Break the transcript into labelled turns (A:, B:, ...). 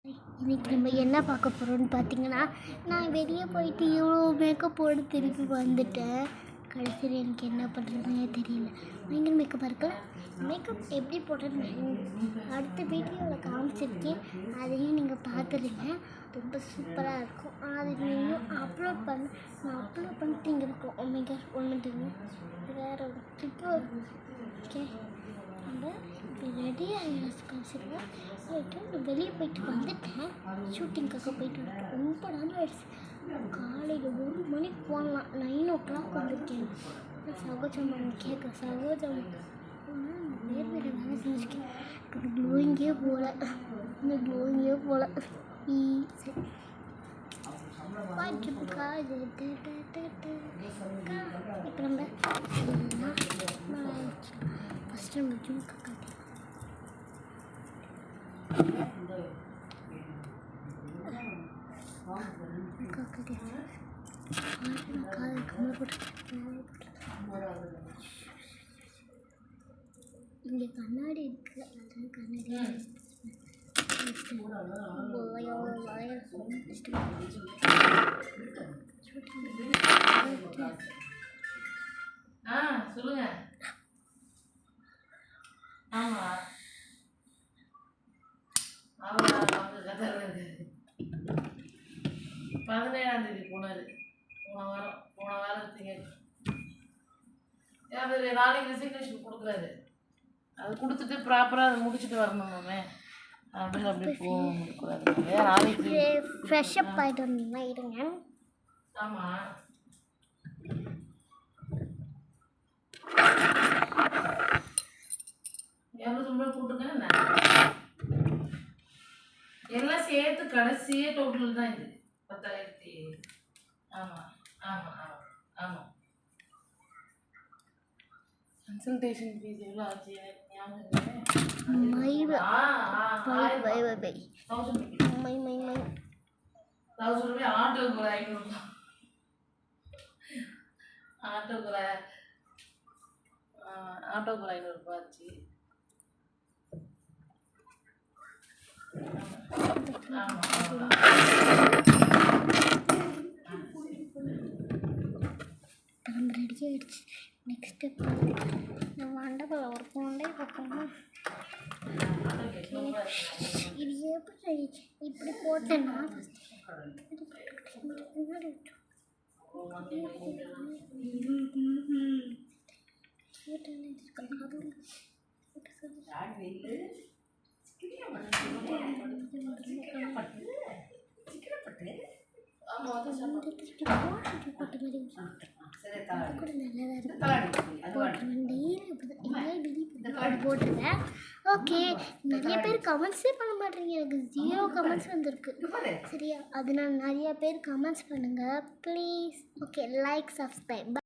A: இன்றைக்கி நம்ம என்ன பார்க்க போகிறோம்னு பார்த்தீங்கன்னா, நான் வெளியே போயிட்டு இவ்வளோ மேக்கப் போட்டு திருப்பி வந்துட்டேன். கடைசியில் எனக்கு என்ன பண்ணுறதுனே தெரியல. பயங்கர மேக்கப் இருக்குல்ல. மேக்கப் எப்படி போடுறதுன்னு அடுத்த வீடியோவில் காமிச்சிருக்கேன். அதையும் நீங்கள் பார்த்துருங்க. ரொம்ப சூப்பராக இருக்கும். அது நீங்கள் அப்லோட் நான் அப்லோட் பண்ணிட்டு இங்கே இருக்கோம். ஒமேகா ஒன்றுங்க வேறு ஒரு கிளிப்பு. ஓகே, நம்ம ரெடியாக காமிச்சிருக்கேன். வெளியே போயிட்டு வந்துட்டேன். ஷூட்டிங்காக போயிட்டு வந்துட்டேன். ரொம்ப நாள் ஆயிடுச்சு. காலையில் 1 மணிக்கு போகலாம். 9 o'clock வந்திருக்கேன். சகோஜாமான் கேட்க சகோஜாமான் வேறு வேறு வேலை செஞ்சுருக்கேன். எனக்கு க்ளோயிங்கே போகல. சரி இப்போ நம்ம ஃபஸ்ட்டு நம்ம ஜூக்கு காட்டி இங்கே கண்ணாடி இருக்குது. அது கண்ணாடி
B: சொல்லுங்க. ஆமா அவரா அவங்க கதை 17ஆம் தேதி போனாரு. போன வாரத்துக்கு அவர் நாளைக்கு ரெசிக்னேஷன் கொடுக்குறாரு. அது கொடுத்துட்டு ப்ராப்பராக அதை முடிச்சுட்டு வரணுமே அப்படின்னு அப்படி போகக்கூடாது. நாளைக்கு
A: ஃப்ரெஷ்ஷப் ஆகிட்டு வந்தீங்கன்னா இருங்க.
B: ஆமாம், ₹200 போட்டுருக்கேன். எல்லாம் சேர்த்து கடைசியே டோட்டல் தான் இது 10,000. ஆமாம் ஆமாம் ஆமாம் ஆமாம். கன்சல்டேஷன் ஃபீஸ் எவ்வளோ ஆச்சு ₹1000. ஆட்டோக்கு ஒரு ₹500. ஆட்டோக்கு ஒரு ₹500 ஆச்சு.
A: ரெடி ஆகிடுச்சு. நெக்ஸ்ட்டு நம்ம மண்டபம் ஒரு கொண்டே பார்க்கணும். இது எப்படி இப்படி போட்டேன்னா போட்டுருவேன். ஓகே, நிறைய பேர் கமெண்ட்ஸே பண்ண மாட்டேங்க. எனக்கு 0 கமெண்ட்ஸ் வந்திருக்கு. சரியா, அதனால நிறைய பேர் கமெண்ட்ஸ் பண்ணுங்கள் ப்ளீஸ். Okay, like, subscribe.